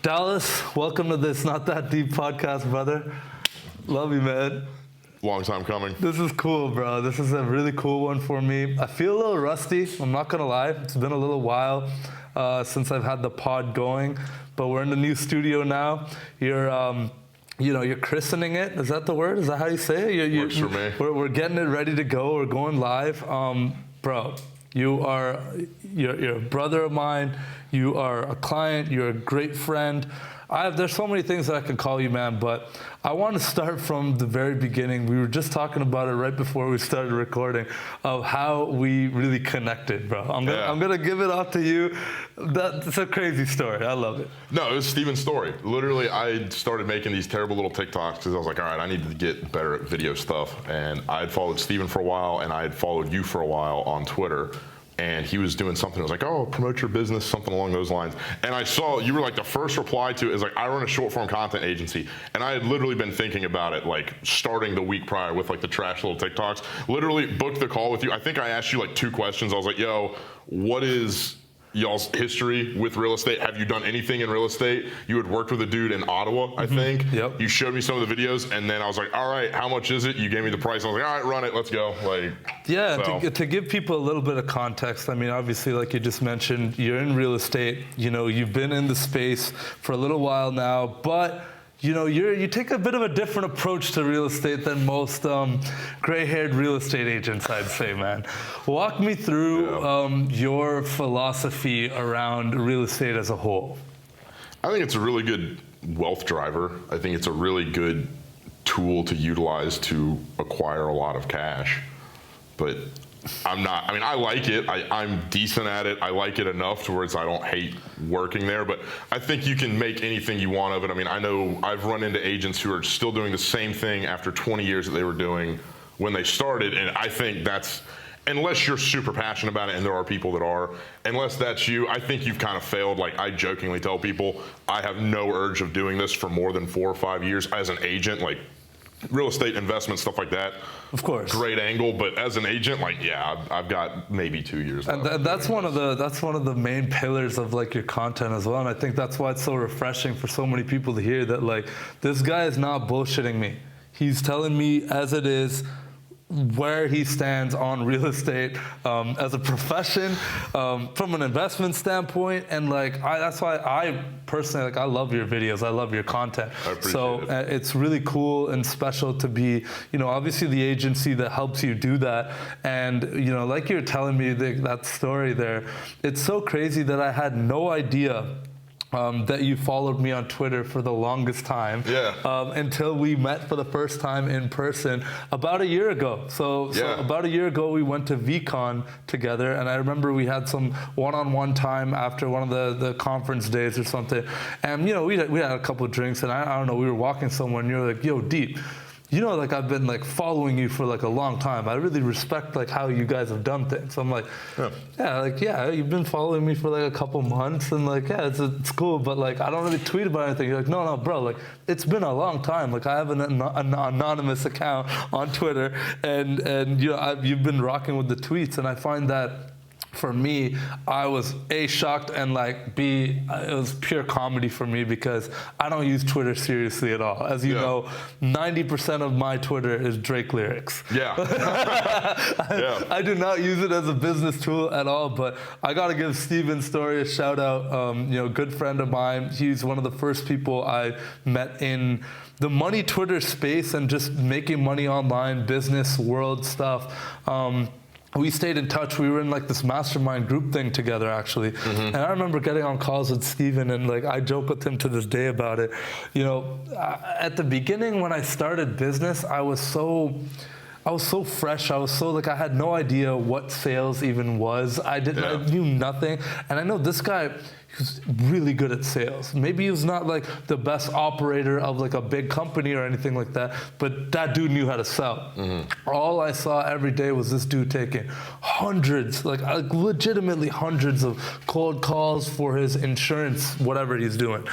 Dallas, welcome to this Not That Deep podcast, brother. Love you, man. Long time coming. This is cool, bro. This is a really cool one for me. I feel a little rusty. I'm not gonna lie. It's been a little while since I've had the pod going, but we're in the new studio now. You're christening it. Is that the word? Is that how you say it? Works for me. We're getting it ready to go. We're going live. Bro, you're a brother of mine. You are a client. You're a great friend. There's so many things that I can call you, man, but I want to start from the very beginning. We were just talking about it right before we started recording of how we really connected, bro. I'm gonna give it off to you. That's a crazy story. I love it. No, it was Steven's story. Literally, I started making these terrible little TikToks because I was like, all right, I need to get better at video stuff. And I had followed Steven for a while, and I had followed you for a while on Twitter. And he was doing something. I was like, oh, promote your business, something along those lines. And I saw you were like the first reply to it is like, I run a short form content agency. And I had literally been thinking about it, like starting the week prior with like the trash little TikToks. Literally booked the call with you. I think I asked you like 2 questions. I was like, yo, what is y'all's history with real estate? Have you done anything in real estate? You had worked with a dude in Ottawa, I think. Yep. You showed me some of the videos, and then I was like, all right, how much is it? You gave me the price. I was like, all right, run it, let's go. To give people a little bit of context, I mean, obviously, like you just mentioned, you're in real estate. You know, you've been in the space for a little while now, but you know, you take a bit of a different approach to real estate than most gray-haired real estate agents, I'd say, man. Walk me through your philosophy around real estate as a whole. I think it's a really good wealth driver. I think it's a really good tool to utilize to acquire a lot of cash. But I like it. I'm decent at it. I like it enough to where I don't hate working there, but I think you can make anything you want of it. I mean, I know I've run into agents who are still doing the same thing after 20 years that they were doing when they started, and I think that's, unless you're super passionate about it, and there are people that are, unless that's you, I think you've kind of failed. Like I jokingly tell people, I have no urge of doing this for more than 4 or 5 years as an agent, like real estate investment, stuff like that. Of course. Great angle, but as an agent, like, yeah, I've got maybe 2 years left. And that's one of the main pillars of like your content as well. And I think that's why it's so refreshing for so many people to hear that like, this guy is not bullshitting me. He's telling me as it is, where he stands on real estate as a profession, from an investment standpoint, and like that's why I personally I love your videos, I love your content. I appreciate it. It's really cool and special to be, obviously the agency that helps you do that, and like you're telling me that story there, it's so crazy that I had no idea that you followed me on Twitter for the longest time, until we met for the first time in person about a year ago. So about a year ago, we went to VCon together, and I remember we had some one-on-one time after one of the conference days or something, and we had a couple of drinks, and I don't know, we were walking somewhere, and you're like, yo, Deep, like I've been like following you for like a long time. I really respect like how you guys have done things. I'm like, you've been following me for like a couple months, and like, it's cool, but like I don't really tweet about anything. You're like, no, bro, like it's been a long time. Like I have an anonymous account on Twitter, and you've been rocking with the tweets, and I find that, for me, I was A, shocked, and like B, it was pure comedy for me because I don't use Twitter seriously at all. As you know, 90% of my Twitter is Drake lyrics. I do not use it as a business tool at all, but I gotta give Steven's story a shout out. Good friend of mine. He's one of the first people I met in the money Twitter space and just making money online, business world stuff. We stayed in touch. We were in like this mastermind group thing together, actually. And I remember getting on calls with Steven, and like I joke with him to this day about it. At the beginning when I started business, I was so fresh. I was so like, I had no idea what sales even was. I knew nothing. And I know this guy, he was really good at sales. Maybe he was not like the best operator of like a big company or anything like that, but that dude knew how to sell. All I saw every day was this dude taking hundreds, like legitimately hundreds of cold calls for his insurance, whatever he's doing.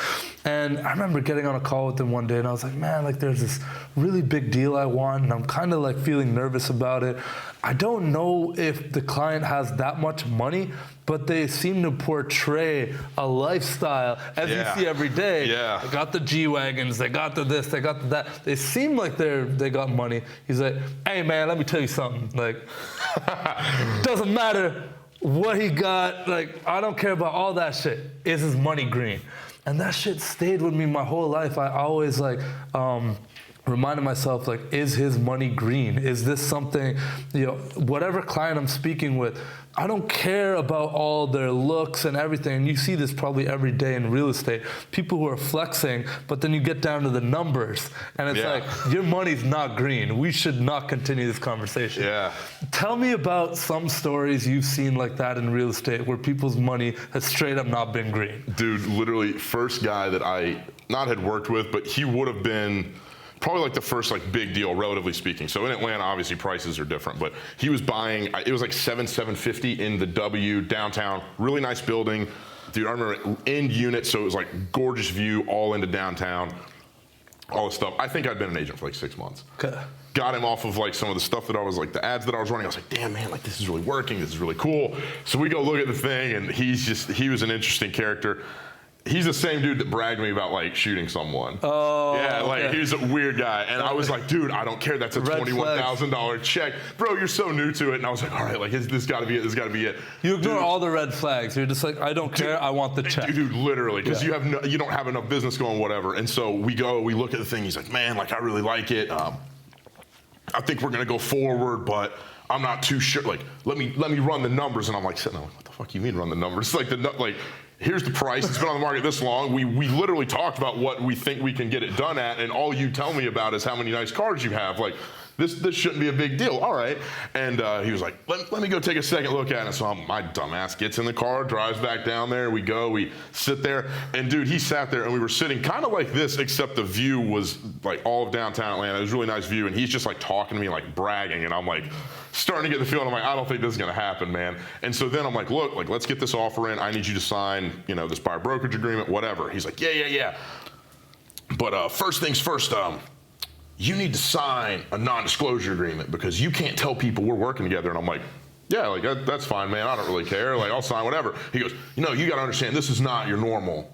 And I remember getting on a call with him one day, and I was like, man, like there's this really big deal I want, and I'm kind of like feeling nervous about it. I don't know if the client has that much money, but they seem to portray a lifestyle, as you see every day. Yeah. They got the G-Wagons, they got the this, they got the that. They seem like they got money. He's like, hey man, let me tell you something. Like, doesn't matter what he got. Like, I don't care about all that shit. Is his money green? And that shit stayed with me my whole life. I always like reminded myself, like, is his money green? Is this something, you know, whatever client I'm speaking with, I don't care about all their looks and everything. And you see this probably every day in real estate. People who are flexing, but then you get down to the numbers, and it's like, your money's not green. We should not continue this conversation. Yeah. Tell me about some stories you've seen like that in real estate where people's money has straight up not been green. Dude, literally, first guy that I not had worked with, but he would have been probably like the first like big deal, relatively speaking. So in Atlanta, obviously prices are different, but he was buying, it was like $750 in the W downtown, really nice building. Dude, I remember end unit, so it was like gorgeous view all into downtown, all this stuff. I think I'd been an agent for like 6 months. Okay. Got him off of like some of the stuff that I was like, the ads that I was running. I was like, damn man, like this is really working. This is really cool. So we go look at the thing, and he was an interesting character. He's the same dude that bragged to me about like shooting someone. Oh, yeah, like he was a weird guy, and I was like, dude, I don't care. That's a $21,000 check, bro. You're so new to it, and I was like, all right, like this got to be it. This got to be it. You ignore all the red flags. You're just like, I don't care. I want the check. Dude, literally, because you don't have enough business going, whatever. And so we look at the thing. He's like, man, like I really like it. I think we're gonna go forward, but I'm not too sure. Like, let me run the numbers. And I'm like, sitting there, like, what the fuck you mean run the numbers? It's like here's the price. It's been on the market this long. We literally talked about what we think we can get it done at, and all you tell me about is how many nice cars you have. Like, this shouldn't be a big deal. All right. And he was like, let me go take a second look at it. So my dumb ass gets in the car, drives back down there. We sit there. And dude, he sat there, and we were sitting kind of like this, except the view was like all of downtown Atlanta. It was a really nice view. And he's just like talking to me, like bragging. And I'm like starting to get the feeling. I'm like, I don't think this is going to happen, man. And so then I'm like, look, like, let's get this offer in. I need you to sign, this buyer brokerage agreement, whatever. He's like, yeah. But first things first, you need to sign a non-disclosure agreement because you can't tell people we're working together. And I'm like, yeah, like that's fine, man. I don't really care. Like, I'll sign whatever. He goes, you got to understand, this is not your normal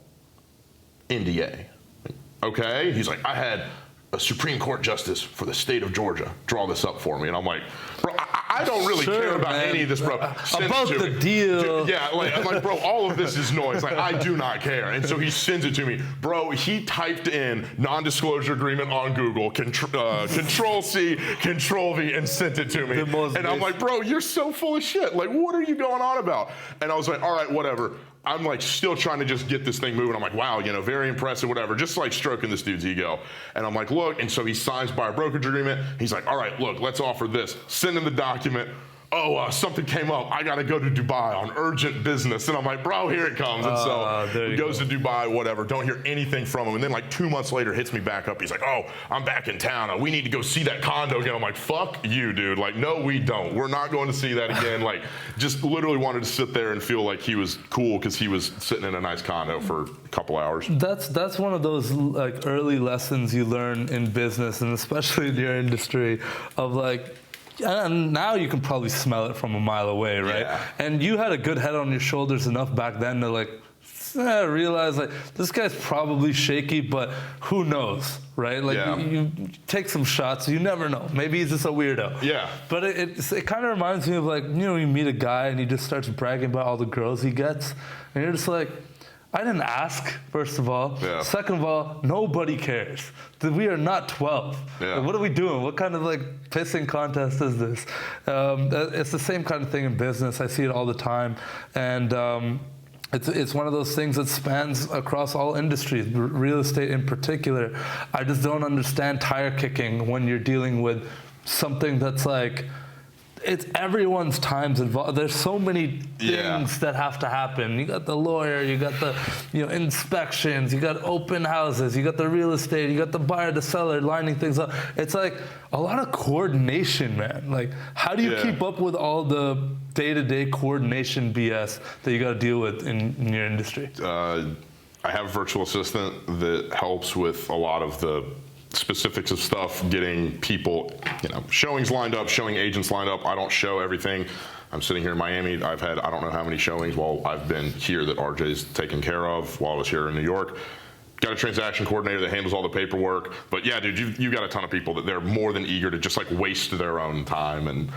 NDA. Like, okay. He's like, I had a Supreme Court justice for the state of Georgia draw this up for me. And I'm like, bro, I don't really care about any of this, bro. About the deal. Yeah, I'm like, bro, all of this is noise. Like, I do not care. And so he sends it to me. Bro, he typed in non-disclosure agreement on Google, Control-C, Control-V, and sent it to me. And I'm like, bro, you're so full of shit. Like, what are you going on about? And I was like, all right, whatever. I'm like still trying to just get this thing moving. I'm like, wow, very impressive, whatever. Just like stroking this dude's ego. And I'm like, look, and so he signs buyer brokerage agreement. He's like, all right, look, let's offer this. Send him the document. Oh, something came up. I got to go to Dubai on urgent business. And I'm like, bro, here it comes. And so he goes to Dubai, whatever. Don't hear anything from him. And then like 2 months later, hits me back up. He's like, oh, I'm back in town. We need to go see that condo again. I'm like, fuck you, dude. Like, no, we don't. We're not going to see that again. Like, just literally wanted to sit there and feel like he was cool because he was sitting in a nice condo for a couple hours. That's one of those like early lessons you learn in business, and especially in your industry, of like, and now you can probably smell it from a mile away, right? Yeah. And you had a good head on your shoulders enough back then to like realize like this guy's probably shaky, but who knows, right? Like you take some shots, you never know. Maybe he's just a weirdo. Yeah. But it kind of reminds me of like, you meet a guy and he just starts bragging about all the girls he gets, and you're just like, I didn't ask, first of all. Yeah. Second of all, nobody cares. We are not 12. Yeah. Like, what are we doing? What kind of like pissing contest is this? It's the same kind of thing in business. I see it all the time. And it's one of those things that spans across all industries, real estate in particular. I just don't understand tire kicking when you're dealing with something that's like, it's everyone's time's involved. There's so many things that have to happen. You got the lawyer, you got the inspections, you got open houses, you got the real estate, you got the buyer, the seller lining things up. It's like a lot of coordination, man. Like, how do you keep up with all the day-to-day coordination BS that you got to deal with in your industry? I have a virtual assistant that helps with a lot of the specifics of stuff, getting people, showings lined up, showing agents lined up. I don't show everything. I'm sitting here in Miami. I've had, I don't know how many showings while I've been here that RJ's taken care of while I was here in New York. Got a transaction coordinator that handles all the paperwork. But yeah, dude, you got a ton of people that they're more than eager to just like waste their own time and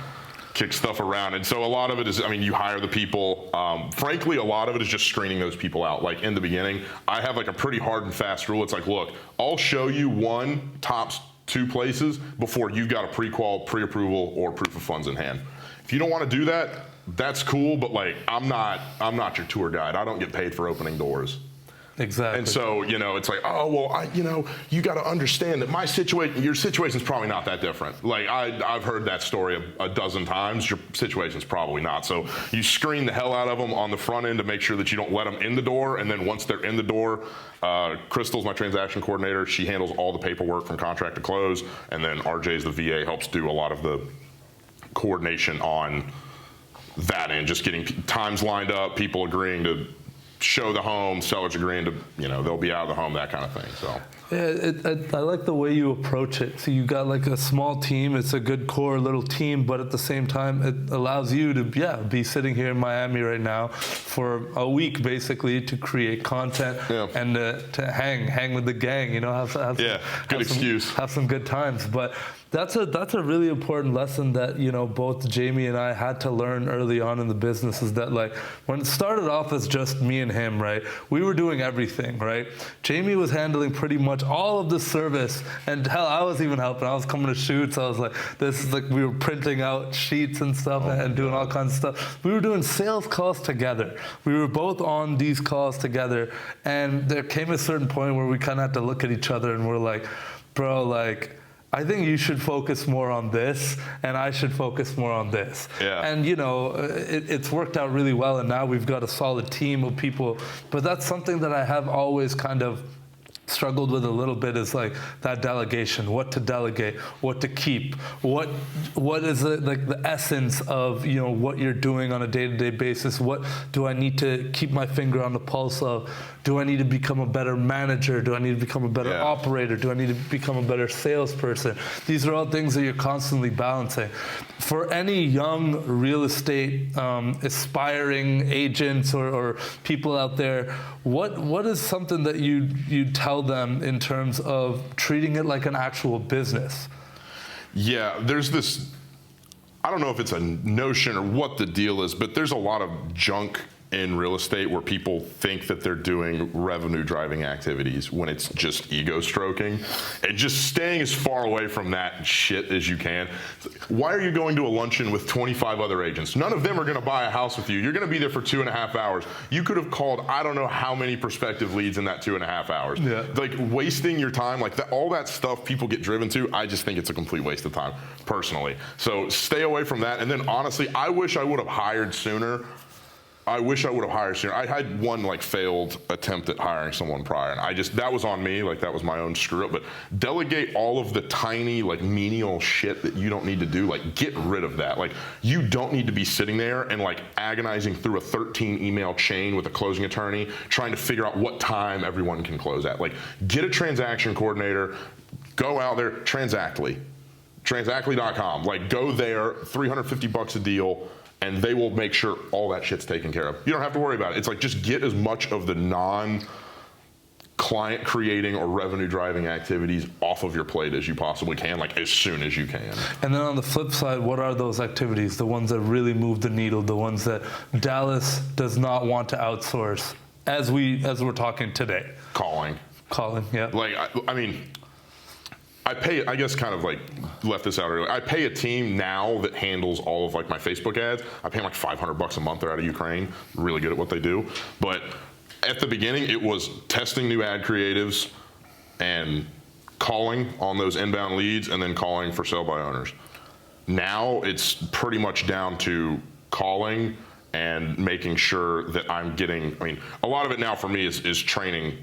kick stuff around. And so a lot of it is, I mean, you hire the people. Frankly, a lot of it is just screening those people out. Like in the beginning, I have like a pretty hard and fast rule. It's like, look, I'll show you one, tops 2 places before you've got a pre-qual, pre-approval, or proof of funds in hand. If you don't want to do that, that's cool, but like I'm not your tour guide. I don't get paid for opening doors. Exactly. And so, it's like, oh, well, you got to understand that your situation's probably not that different. Like, I've heard that story a dozen times. Your situation's probably not. So you screen the hell out of them on the front end to make sure that you don't let them in the door. And then once they're in the door, Crystal's my transaction coordinator. She handles all the paperwork from contract to close. And then RJ's the VA, helps do a lot of the coordination on that end, just getting times lined up, people agreeing to show the home, sellers agreeing to, they'll be out of the home, that kind of thing. So yeah, I like the way you approach it. So you got like a small team. It's a good core little team, but at the same time, it allows you to be sitting here in Miami right now for a week basically to create content and to hang with the gang. Have some good times. But that's a really important lesson that both Jamie and I had to learn early on in the business, is that like when it started off as just me and him, right? We were doing everything, right? Jamie was handling pretty much all of the service, and hell, I was even helping. I was coming to shoots. I was like, this is like, we were printing out sheets and stuff and doing all kinds of stuff. We were doing sales calls together. We were both on these calls together, and there came a certain point where we kind of had to look at each other and we're like, bro, like, I think you should focus more on this, and I should focus more on this. Yeah. And it's worked out really well, and now we've got a solid team of people. But that's something that I have always kind of struggled with a little bit, is like that delegation, what to delegate, what to keep, what is like the essence of what you're doing on a day-to-day basis. What do I need to keep my finger on the pulse of? Do I need to become a better manager? Do I need to become a better operator? Do I need to become a better salesperson? These are all things that you're constantly balancing. For any young real estate aspiring agents or people out there, what is something that you tell them in terms of treating it like an actual business? Yeah, there's this, I don't know if it's a notion or what the deal is, but there's a lot of junk in real estate where people think that they're doing revenue driving activities when it's just ego stroking, and just staying as far away from that shit as you can. Why are you going to a luncheon with 25 other agents? None of them are going to buy a house with you. You're going to be there for 2.5 hours. You could have called, I don't know how many prospective leads in that 2.5 hours. Yeah. Like wasting your time, like that, all that stuff people get driven to, I just think it's a complete waste of time, personally. So stay away from that. And then honestly, I wish I would have hired sooner. I had one like failed attempt at hiring someone prior, and that was on me, like that was my own screw up. But delegate all of the tiny like menial shit that you don't need to do. Like get rid of that. Like you don't need to be sitting there and like agonizing through a 13 email chain with a closing attorney trying to figure out what time everyone can close at. Like get a transaction coordinator, go out there, Transactly.com. Like go there, $350 a deal, and they will make sure all that shit's taken care of. You don't have to worry about it. It's like just get as much of the non-client creating or revenue driving activities off of your plate as you possibly can, like as soon as you can. And then on the flip side, what are those activities, the ones that really move the needle, the ones that Dallas does not want to outsource as we're talking today? Calling, yeah. Like, I mean, I pay, I guess kind of like left this out earlier. I pay a team now that handles all of like my Facebook ads. I pay them like $500 a month. They're out of Ukraine, really good at what they do. But at the beginning, it was testing new ad creatives and calling on those inbound leads and then calling for sale by owners. Now it's pretty much down to calling and making sure that I'm getting, I mean, a lot of it now for me is training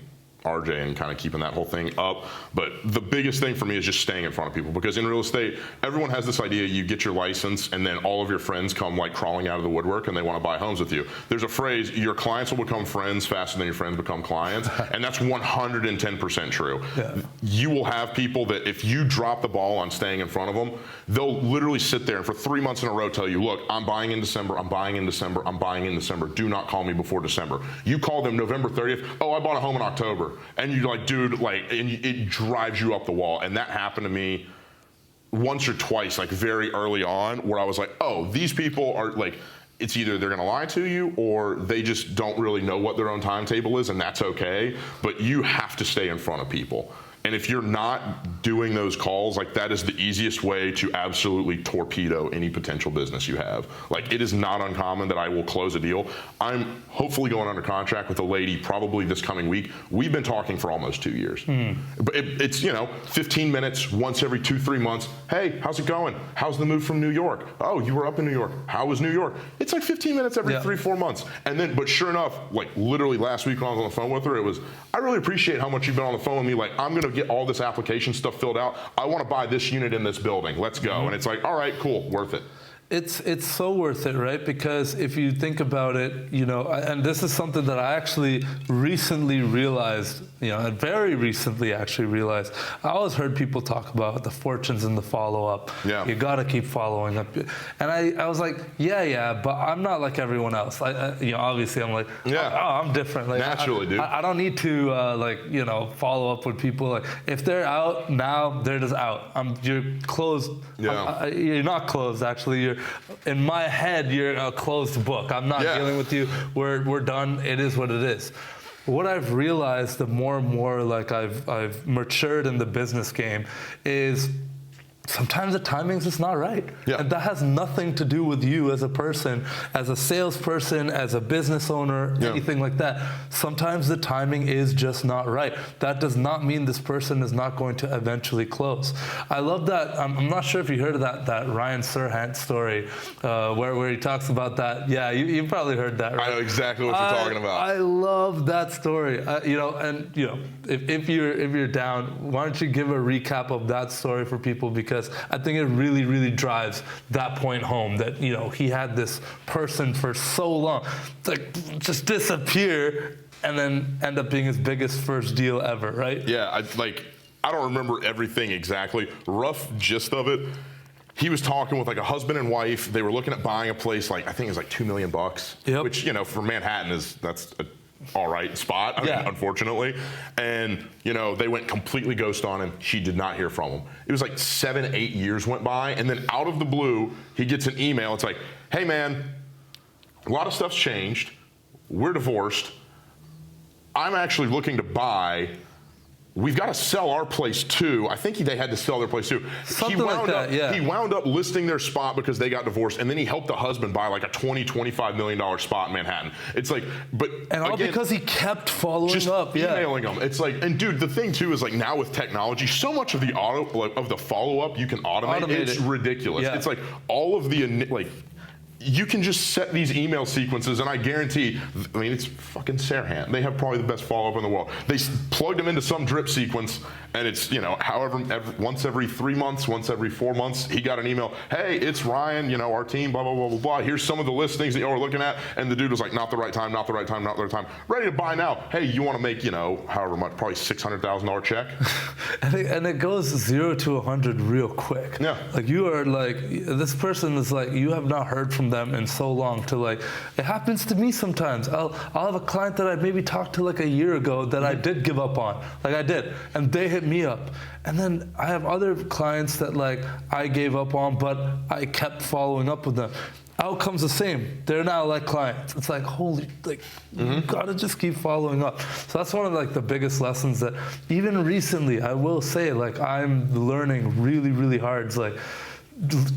RJ and kind of keeping that whole thing up. But the biggest thing for me is just staying in front of people, because in real estate, everyone has this idea: you get your license and then all of your friends come like crawling out of the woodwork and they want to buy homes with you. There's a phrase: your clients will become friends faster than your friends become clients, and that's 110% true. Yeah. You will have people that if you drop the ball on staying in front of them, they'll literally sit there and for 3 months in a row tell you, look, I'm buying in December, I'm buying in December, I'm buying in December. Do not call me before December. You call them November 30th, oh, I bought a home in October. And you're like, dude, like, and it drives you up the wall. And that happened to me once or twice, like very early on, where I was like, oh, these people are like, it's either they're going to lie to you or they just don't really know what their own timetable is, and that's okay. But you have to stay in front of people. And if you're not doing those calls, like that is the easiest way to absolutely torpedo any potential business you have. Like it is not uncommon that I will close a deal. I'm hopefully going under contract with a lady probably this coming week. We've been talking for almost 2 years. But it's, 15 minutes once every 2-3 months. Hey, how's it going? How's the move from New York? Oh, you were up in New York. How was New York? It's like 15 minutes every 3-4 months. And then, but sure enough, like literally last week when I was on the phone with her, it was, I really appreciate how much you've been on the phone with me. Like I'm going to get all this application stuff filled out. I want to buy this unit in this building. Let's go. And it's like, all right, cool, worth it. It's so worth it, right? Because if you think about it, and this is something that I actually recently realized, and very recently actually realized. I always heard people talk about the fortunes and the follow-up. Yeah. You got to keep following up. And I was like, yeah, but I'm not like everyone else. Obviously I'm like, I'm different. Like, naturally, dude. I don't need to, follow up with people. Like, if they're out now, they're just out. You're closed. Yeah. You're not closed, actually. In my head, you're a closed book. I'm not dealing with you. We're done. It is what it is. What I've realized, the more and more like I've matured in the business game, is sometimes the timing's just not right. Yeah. And that has nothing to do with you as a person, as a salesperson, as a business owner, anything like that. Sometimes the timing is just not right. That does not mean this person is not going to eventually close. I love that. I'm not sure if you heard of that Ryan Serhant story where he talks about that. Yeah, you probably heard that, right? I know exactly what you're talking about. I love that story. If you're down, why don't you give a recap of that story for people, because I think it really, really drives that point home that, he had this person for so long, just disappear and then end up being his biggest first deal ever, right? Yeah, I don't remember everything exactly. Rough gist of it, he was talking with like a husband and wife. They were looking at buying a place, I think it was like $2 million, which, for Manhattan that's a all right spot, unfortunately. And, they went completely ghost on him. She did not hear from him. It was like 7-8 years went by, and then out of the blue, he gets an email. It's like, hey man, a lot of stuff's changed. We're divorced. I'm actually looking to buy. We've got to sell our place too. I think they had to sell their place too. Something like that, yeah. He wound up listing their spot because they got divorced, and then he helped the husband buy like a $20-25 million spot in Manhattan. It's like, and all again, because he kept following up, emailing them. It's like, and dude, the thing too is like now with technology, so much of the follow up you can automate. It's ridiculous. Yeah. It's like all of the you can just set these email sequences, and I guarantee, it's fucking Serhant. They have probably the best follow-up in the world. They plugged them into some drip sequence, and it's, once every 3 months, once every 4 months, he got an email, hey, it's Ryan, our team, blah, blah, blah, blah, blah. Here's some of the listings that you're looking at, and the dude was like, not the right time, not the right time, not the right time. Ready to buy now. Hey, you want to make, however much, probably $600,000 check? and it goes 0 to 100 real quick. Yeah. You are this person is you have not heard from them in so long to it happens to me sometimes. I'll have a client that I maybe talked to a year ago that I did give up on. I did. And they hit me up. And then I have other clients that I gave up on, but I kept following up with them. Outcome's the same. They're now clients. It's holy, you gotta just keep following up. So that's one of the biggest lessons that even recently, I will say, I'm learning really, really hard. It's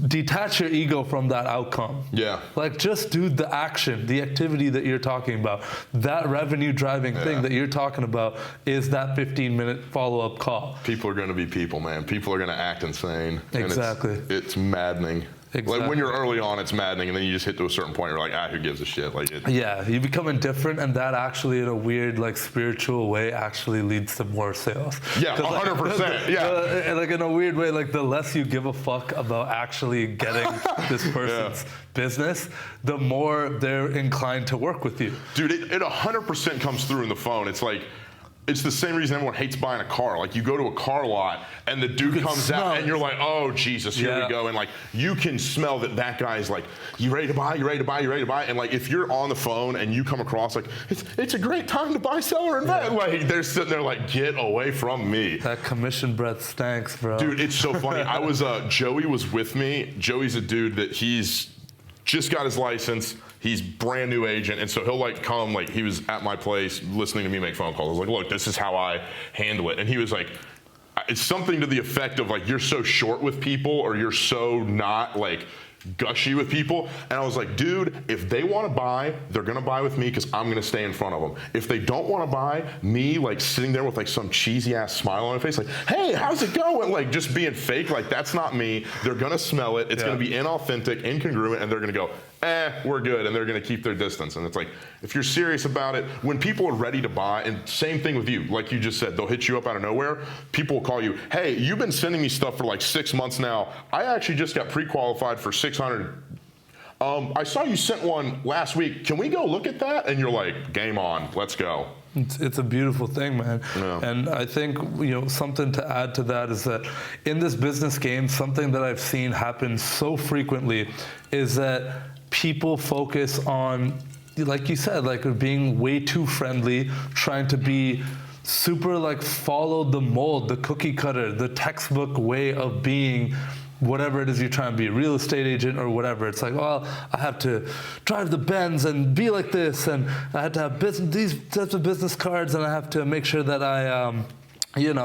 detach your ego from that outcome. Yeah. Just do the action, the activity that you're talking about. That revenue driving thing that you're talking about is that 15-minute follow-up call. People are going to be people, man. People are going to act insane. Exactly. And it's maddening. Exactly. Like when you're early on, it's maddening, and then you just hit to a certain point, you're like, who gives a shit? Like Yeah, you become indifferent, and that actually, in a weird, like, spiritual way, actually leads to more sales. Yeah, 100%. Yeah. Like, in a weird way, like, the less you give a fuck about actually getting this person's business, the more they're inclined to work with you. Dude, it 100% comes through in the phone. It's like, it's the same reason everyone hates buying a car. Like, you go to a car lot and the dude comes out and you're like, oh, Jesus, here we go. And like, you can smell that guy's like, you ready to buy? You ready to buy? You ready to buy? And like, if you're on the phone and you come across like, it's a great time to buy, sell, or invest. Like, they're sitting there like, get away from me. That commission breath stinks, bro. Dude, it's so funny. Joey was with me. Joey's a dude that he's just got his license. He's brand new agent, and so he'll like come, like he was at my place listening to me make phone calls. I was like, look, this is how I handle it. And he was like, it's something to the effect of like, you're so short with people, or you're so not like gushy with people. And I was like, dude, if they want to buy, they're going to buy with me because I'm going to stay in front of them. If they don't want to buy, me like sitting there with like some cheesy ass smile on my face, like, hey, how's it going? Like just being fake, like that's not me. They're going to smell it. It's going to be inauthentic, incongruent, and they're going to go, we're good, and they're going to keep their distance. And it's like, if you're serious about it, when people are ready to buy, and same thing with you, like you just said, they'll hit you up out of nowhere. People will call you, hey, you've been sending me stuff for like 6 months now. I actually just got pre-qualified for 600. I saw you sent one last week. Can we go look at that? And you're like, game on, let's go. It's a beautiful thing, man. Yeah. And I think, something to add to that is that in this business game, something that I've seen happen so frequently is that people focus on, like you said, like being way too friendly, trying to be super like follow the mold, the cookie cutter, the textbook way of being whatever it is you're trying to be, a real estate agent or whatever. It's like, well, I have to drive the Benz and be like this, and I have to have these types of business cards, and I have to make sure that I'm doing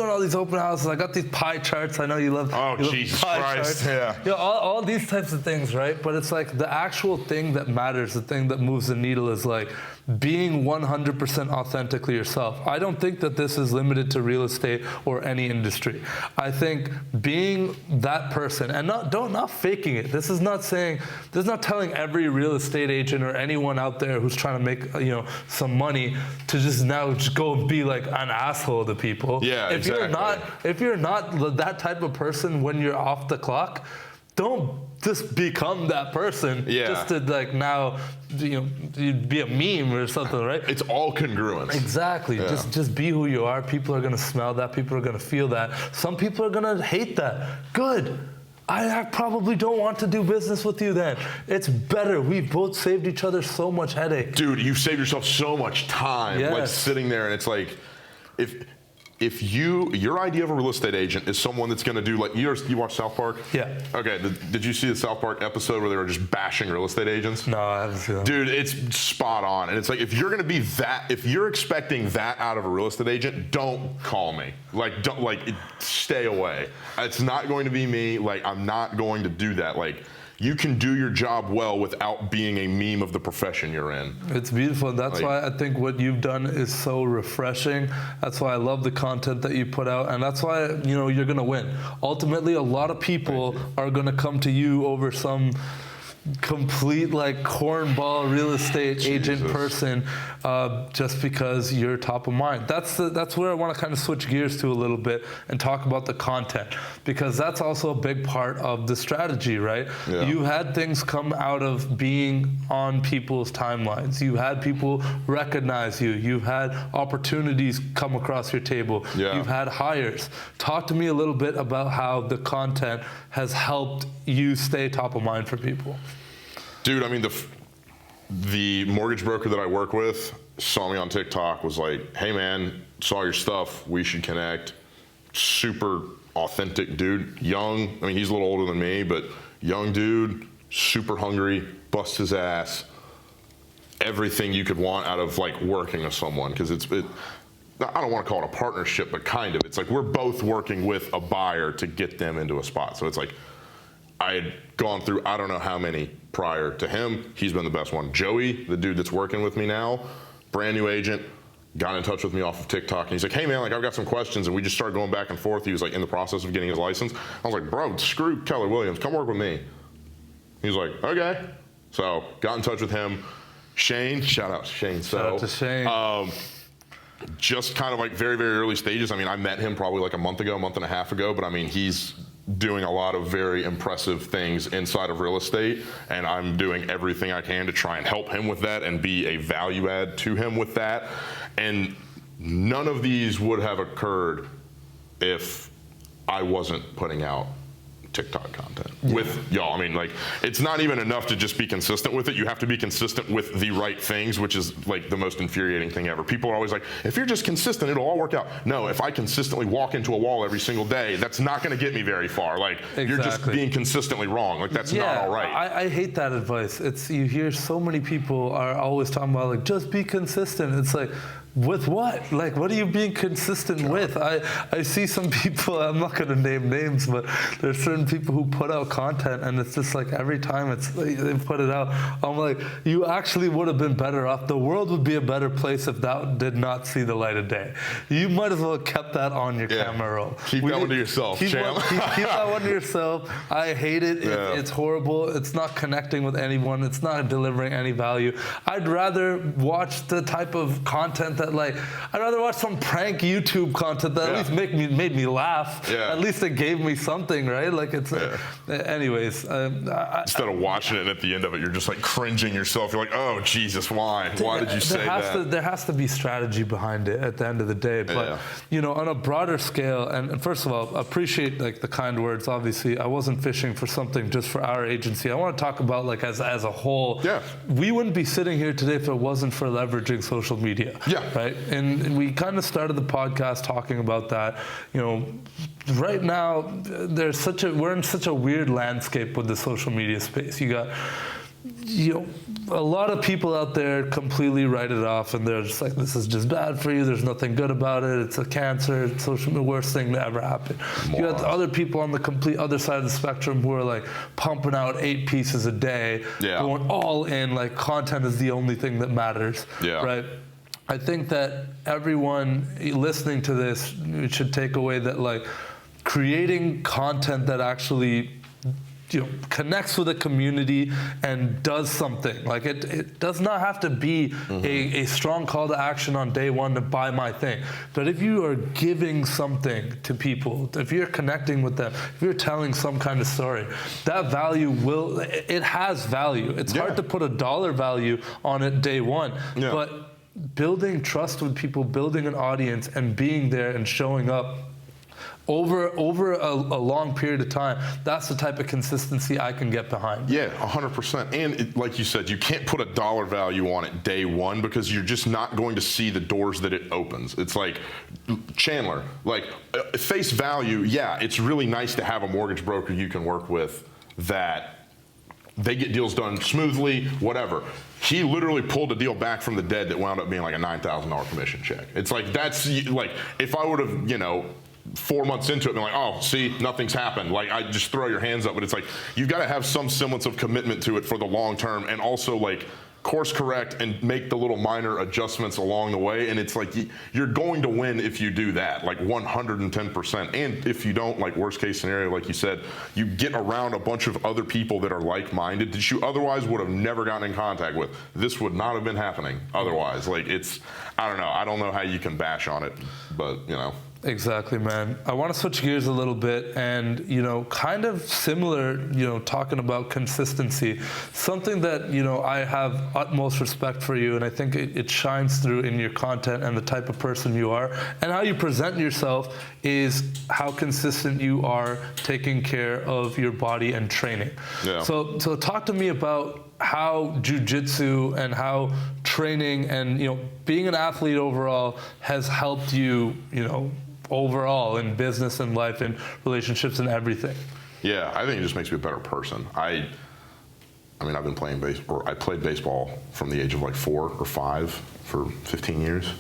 all these open houses. I got these pie charts. I know you love. Oh, Jesus Christ! Yeah. All these types of things, right? But it's like the actual thing that matters, the thing that moves the needle, is like being 100% authentically yourself. I don't think that this is limited to real estate or any industry. I think being that person and not faking it. This is not telling every real estate agent or anyone out there who's trying to make some money to just go and be like an asshole to people. Yeah, if you're not that type of person when you're off the clock, don't just become that person just to like now you'd be a meme or something, right? It's all congruence. Exactly. Yeah. Just be who you are. People are gonna smell that. People are gonna feel that. Some people are gonna hate that. Good. I probably don't want to do business with you then. It's better. We've both saved each other so much headache. Dude, you've saved yourself so much time, like sitting there, and it's like, if your idea of a real estate agent is someone that's going to do like, you watch South Park? Yeah. Okay. Did you see the South Park episode where they were just bashing real estate agents? No, I haven't seen that. Dude, it's spot on. And it's like, if you're going to be that, if you're expecting that out of a real estate agent, don't call me. Stay away. It's not going to be me. Like, I'm not going to do that. Like, you can do your job well without being a meme of the profession you're in. It's beautiful. And that's why I think what you've done is so refreshing. That's why I love the content that you put out. And that's why, you're going to win. Ultimately, a lot of people are going to come to you over some complete like cornball real estate agent person just because you're top of mind. That's where I want to kind of switch gears to a little bit and talk about the content, because that's also a big part of the strategy, right? Yeah. You had things come out of being on people's timelines. You had people recognize you. You've had opportunities come across your table. Yeah. You've had hires. Talk to me a little bit about how the content has helped you stay top of mind for people. Dude, I mean, the mortgage broker that I work with saw me on TikTok, was like, hey man, saw your stuff, we should connect. Super authentic dude, young, I mean, he's a little older than me, but young dude, super hungry, busts his ass, everything you could want out of like working with someone, because I don't want to call it a partnership, but kind of. It's like we're both working with a buyer to get them into a spot. So it's like I had gone through I don't know how many prior to him. He's been the best one. Joey, the dude that's working with me now, brand new agent, got in touch with me off of TikTok, and he's like, hey man, like I've got some questions, and we just started going back and forth. He was like in the process of getting his license. I was like, bro, screw Keller Williams, come work with me. He was like, okay. So got in touch with him. Shane, shout out to Shane. Shout out to Shane. Just kind of like very, very early stages. I mean, I met him probably like a month and a half ago, but I mean, he's doing a lot of very impressive things inside of real estate, and I'm doing everything I can to try and help him with that and be a value add to him with that. And none of these would have occurred if I wasn't putting out TikTok content with y'all. I mean, like, it's not even enough to just be consistent with it. You have to be consistent with the right things, which is like the most infuriating thing ever. People are always like, if you're just consistent, it'll all work out. No, if I consistently walk into a wall every single day, that's not going to get me very far. Like, you're just being consistently wrong. Like, that's not all right. I hate that advice. It's, you hear so many people are always talking about like, just be consistent. It's like, with what? Like, what are you being consistent with? I see some people, I'm not going to name names, but there's certain people who put out content, and it's just like every time it's like, they put it out, I'm like, you actually would have been better off. The world would be a better place if that did not see the light of day. You might as well have kept that on your camera roll. Keep that one to yourself, champ. Keep that one to yourself. I hate it. It's horrible. It's not connecting with anyone. It's not delivering any value. I'd rather watch the type of content that, like, I'd rather watch some prank YouTube content that at least made me laugh. At least it gave me something, right? Like, it's anyways. Instead of watching it, and at the end of it, you're just like cringing yourself. You're like, oh Jesus, why? Why did you say that? There has to be strategy behind it at the end of the day. But you know, on a broader scale, and first of all, appreciate like the kind words. Obviously, I wasn't fishing for something just for our agency. I want to talk about like as a whole. We wouldn't be sitting here today if it wasn't for leveraging social media. Right. And we kind of started the podcast talking about that. You know, right now we're in such a weird landscape with the social media space. You got, you know, a lot of people out there completely write it off, and they're just like, this is just bad for you. There's nothing good about it. It's a cancer. It's the worst thing to ever happen. You got other people on the complete other side of the spectrum who are like pumping out 8 pieces a day, going all in, like content is the only thing that matters. Right. I think that everyone listening to this should take away that, like, creating content that actually, you know, connects with a community and does something. Like, it does not have to be a strong call to action on day one to buy my thing. But if you are giving something to people, if you're connecting with them, if you're telling some kind of story, that value it has value. It's hard to put a dollar value on it day one. But building trust with people, building an audience, and being there and showing up over a long period of time, that's the type of consistency I can get behind. 100%. And like you said, you can't put a dollar value on it day one, because you're just not going to see the doors that it opens. It's like Chandler, like face value, it's really nice to have a mortgage broker you can work with that they get deals done smoothly, whatever. He literally pulled a deal back from the dead that wound up being like a $9,000 commission check. It's like, that's like, if I would have, you know, 4 months into it, been like, oh, see, nothing's happened. Like, I just throw your hands up. But it's like, you've got to have some semblance of commitment to it for the long term, and also like course correct and make the little minor adjustments along the way. And it's like, you're going to win if you do that, like 110%. And if you don't, like worst case scenario, like you said, you get around a bunch of other people that are like-minded that you otherwise would have never gotten in contact with. This would not have been happening otherwise. Like, it's, I don't know. I don't know how you can bash on it, but you know. Exactly, man. I want to switch gears a little bit and, you know, kind of similar, you know, talking about consistency. Something that, you know, I have utmost respect for you, and I think it shines through in your content and the type of person you are and how you present yourself, is how consistent you are taking care of your body and training. So talk to me about how jiu-jitsu and how training and, you know, being an athlete overall has helped you, you know, overall in business and life and relationships and everything. I think it just makes me a better person. I mean, I've been playing I played baseball from the age of like 4 or 5 for 15 years.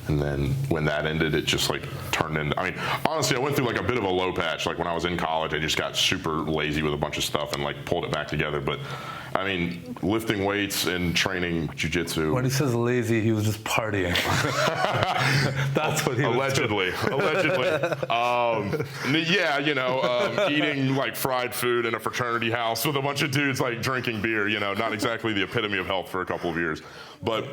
And then when that ended, it just like turned into, I mean, honestly, I went through like a bit of a low patch. Like when I was in college, I just got super lazy with a bunch of stuff and like pulled it back together. But I mean, lifting weights and training jiu-jitsu. When he says lazy, he was just partying. That's what he was Allegedly. Yeah, you know, eating like fried food in a fraternity house with a bunch of dudes like drinking beer, you know, not exactly the epitome of health for a couple of years. But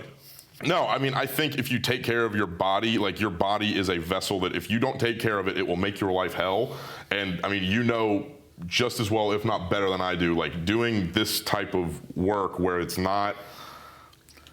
no, I mean, I think if you take care of your body, like your body is a vessel that if you don't take care of it, it will make your life hell. And I mean, you know just as well, if not better than I do, like doing this type of work where it's not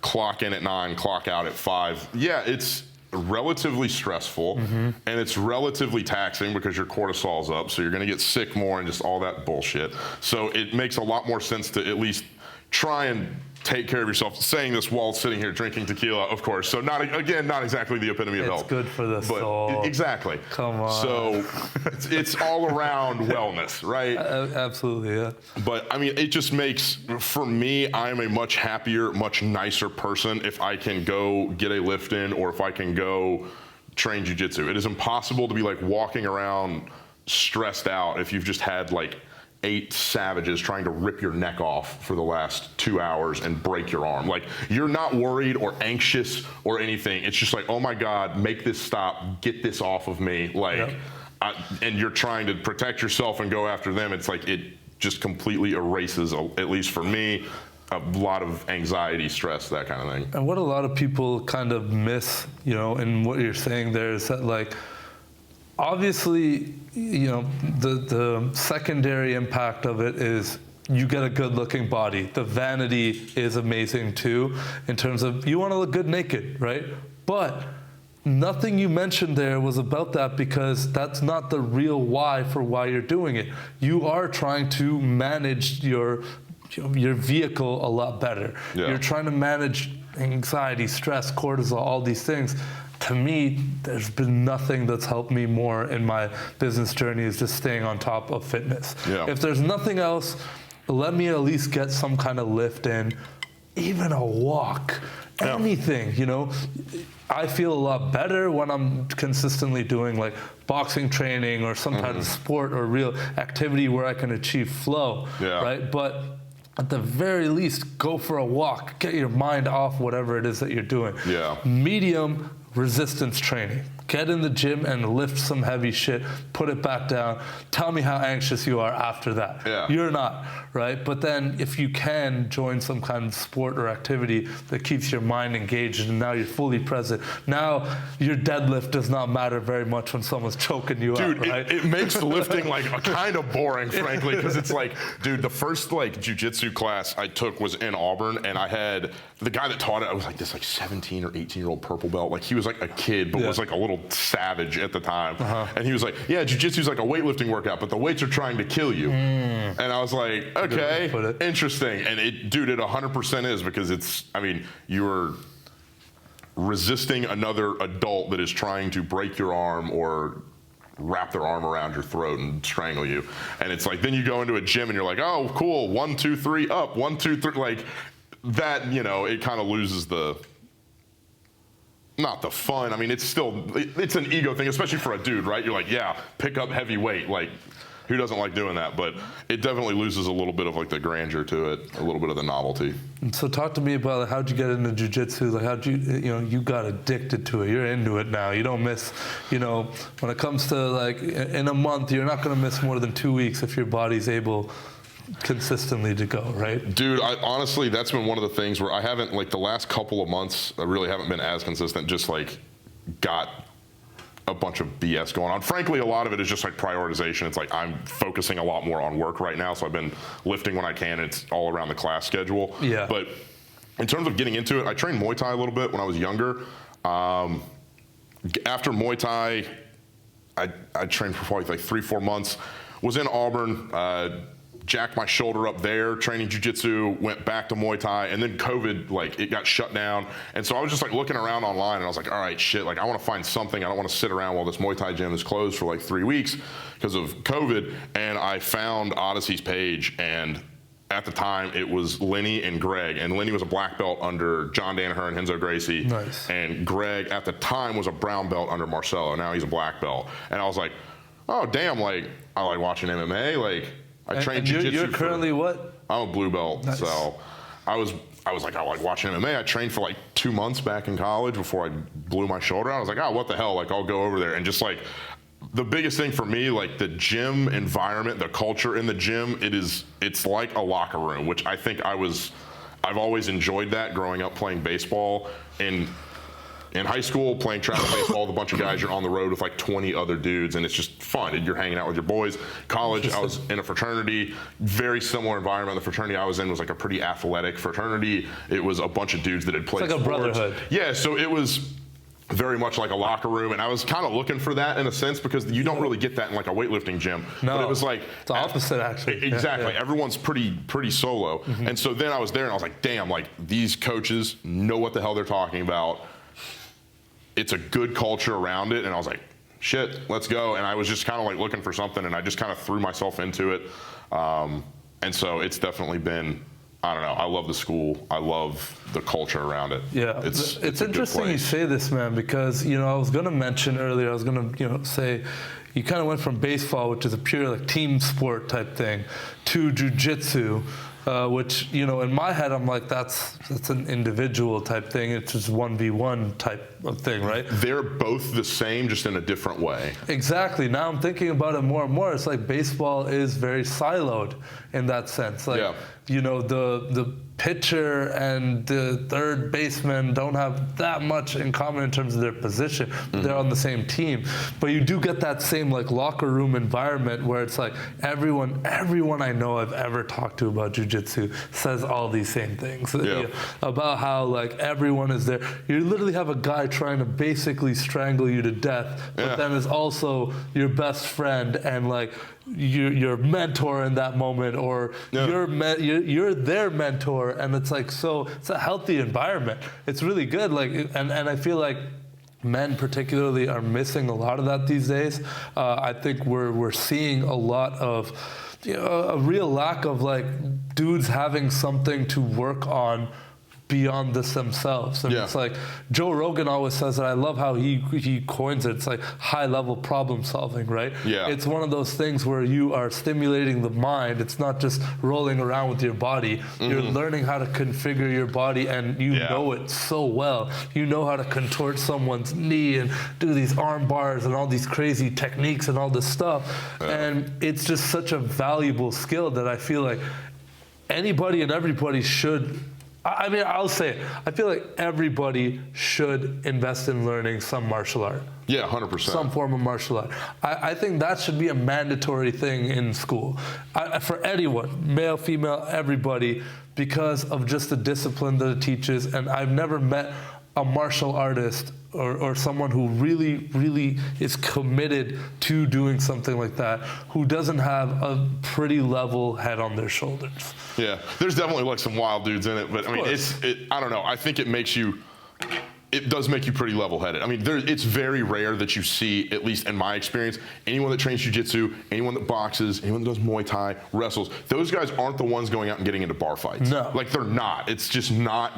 clock in at 9, clock out at 5. Yeah, it's relatively stressful and it's relatively taxing because your cortisol's up, so you're going to get sick more and just all that bullshit. So it makes a lot more sense to at least try and take care of yourself. Saying this while sitting here drinking tequila, of course. So not exactly the epitome of health. It's good for the soul. Exactly. Come on. So it's all around wellness, right? Absolutely, yeah. But I mean, it just makes, for me, I'm a much happier, much nicer person if I can go get a lift in or if I can go train jiu-jitsu. It is impossible to be like walking around stressed out if you've just had like 8 savages trying to rip your neck off for the last 2 hours and break your arm. Like, you're not worried or anxious or anything. It's just like, oh my God, make this stop, get this off of me. Like, yep. And you're trying to protect yourself and go after them. It's like, it just completely erases, at least for me, a lot of anxiety, stress, that kind of thing. And what a lot of people kind of miss, you know, in what you're saying there is that, like, obviously, you know, the secondary impact of it is you get a good looking body. The vanity is amazing too, in terms of you want to look good naked, right? But nothing you mentioned there was about that, because that's not the real why for why you're doing it. You are trying to manage your vehicle a lot better. Yeah. You're trying to manage anxiety, stress, cortisol, all these things. To me, there's been nothing that's helped me more in my business journey is just staying on top of fitness. Yeah. If there's nothing else, let me at least get some kind of lift in, even a walk, anything, you know. I feel a lot better when I'm consistently doing like boxing training or some kind of sport or real activity where I can achieve flow, right? But at the very least, go for a walk, get your mind off whatever it is that you're doing. Yeah. Medium resistance training. Get in the gym and lift some heavy shit, put it back down. Tell me how anxious you are after that. Yeah. You're not, right? But then if you can join some kind of sport or activity that keeps your mind engaged and now you're fully present. Now your deadlift does not matter very much when someone's choking you dude, up, right? It makes the lifting like a kind of boring, frankly, because it's like, dude, the first like jiu-jitsu class I took was in Auburn, and I had the guy that taught it, I was like this like 17 or 18-year-old purple belt. Like he was like a kid, but was like a little savage at the time. And he was like, yeah, jiu-jitsu is like a weightlifting workout, but the weights are trying to kill you. And I was like, okay, interesting. And it 100% is, because it's, I mean, you're resisting another adult that is trying to break your arm or wrap their arm around your throat and strangle you. And it's like, then you go into a gym and you're like, oh, cool, 1, 2, 3, up, 1, 2, 3, like that, you know, it kind of loses the, not the fun. I mean, it's still, it's an ego thing, especially for a dude, right? You're like, yeah, pick up heavy weight. Like, who doesn't like doing that? But it definitely loses a little bit of like the grandeur to it, a little bit of the novelty. So talk to me about how'd you get into jiu-jitsu? Like how'd you, you know, you got addicted to it. You're into it now. You don't miss, you know, when it comes to like in a month, you're not going to miss more than 2 weeks if your body's able consistently to go, right? Dude, honestly, that's been one of the things where I haven't, like the last couple of months, I really haven't been as consistent, just like got a bunch of BS going on. Frankly, a lot of it is just like prioritization. It's like I'm focusing a lot more on work right now, so I've been lifting when I can. It's all around the class schedule. Yeah. But in terms of getting into it, I trained Muay Thai a little bit when I was younger. After Muay Thai, I trained for probably like 3-4 months. Was in Auburn, jacked my shoulder up there, training jiu-jitsu, went back to Muay Thai, and then COVID, like, it got shut down. And so I was just, like, looking around online, and I was like, all right, shit, like, I want to find something. I don't want to sit around while this Muay Thai gym is closed for, like, 3 weeks because of COVID. And I found Odyssey's page, and at the time, it was Lenny and Greg. And Lenny was a black belt under John Danaher and Renzo Gracie. Nice. And Greg, at the time, was a brown belt under Marcelo. Now he's a black belt. And I was like, oh, damn, like, I like watching MMA. Like, I trained jiu-jitsu. You're currently what? I'm a blue belt. Nice. So I was like, I like watching MMA. I trained for like 2 months back in college before I blew my shoulder out. I was like, oh, what the hell? Like, I'll go over there. And just like, the biggest thing for me, like the gym environment, the culture in the gym, it's like a locker room, which I think I've always enjoyed that growing up playing baseball. In high school, playing travel baseball with a bunch of guys, you're on the road with like 20 other dudes, and it's just fun. And you're hanging out with your boys. College, I was in a fraternity, very similar environment. The fraternity I was in was like a pretty athletic fraternity. It was a bunch of dudes that had played It's like a sports. brotherhood. Yeah, so it was very much like a locker room, and I was kind of looking for that in a sense because you don't really get that in like a weightlifting gym. No, but it was like it's the opposite actually. Exactly. Yeah. Everyone's pretty solo. Mm-hmm. And so then I was there and I was like, damn, like these coaches know what the hell they're talking about. It's a good culture around it, and I was like, shit, let's go. And I was just kind of like looking for something, and I just kind of threw myself into it. And so it's definitely been, I don't know, I love the school. I love the culture around it. Yeah, it's it's a good interesting you place. say this, man, because, you know, I was going to mention earlier, I was going to, say, you kind of went from baseball, which is a pure like team sport type thing, to jiu-jitsu, which, you know, in my head, I'm like, that's an individual type thing. It's just 1v1 type of thing, right? They're both the same, just in a different way. Exactly. Now I'm thinking about it more and more. It's like baseball is very siloed in that sense. Like, Yeah. you know, the pitcher and the third baseman don't have that much in common in terms of their position. But they're on the same team. But you do get that same like locker room environment where it's like everyone I know I've ever talked to about jiu-jitsu says all these same things. Yeah. About how like everyone is there. You literally have a guy trying to basically strangle you to death, but then is also your best friend and like your mentor in that moment, or you're their mentor, and it's like, so it's a healthy environment. It's really good. Like, and I feel like men particularly are missing a lot of that these days. I think we're seeing a lot of, you know, a real lack of like dudes having something to work on beyond this themselves. And it's like Joe Rogan always says that. I love how he coins it. It's like high level problem solving, right? Yeah. It's one of those things where you are stimulating the mind. It's not just rolling around with your body. You're learning how to configure your body, and you know it so well. You know how to contort someone's knee and do these arm bars and all these crazy techniques and all this stuff. And it's just such a valuable skill that I feel like anybody and everybody should. I mean, I'll say it. I feel like everybody should invest in learning some martial art. Yeah, 100%. Some form of martial art. I think that should be a mandatory thing in school. For anyone, male, female, everybody, because of just the discipline that it teaches. And I've never met a martial artist or someone who really, really is committed to doing something like that, who doesn't have a pretty level head on their shoulders. Yeah, there's definitely like some wild dudes in it, but I mean, I don't know. I think it does make you pretty level-headed. I mean, it's very rare that you see, at least in my experience, anyone that trains jiu-jitsu, anyone that boxes, anyone that does Muay Thai, wrestles, those guys aren't the ones going out and getting into bar fights. No. Like, they're not. It's just not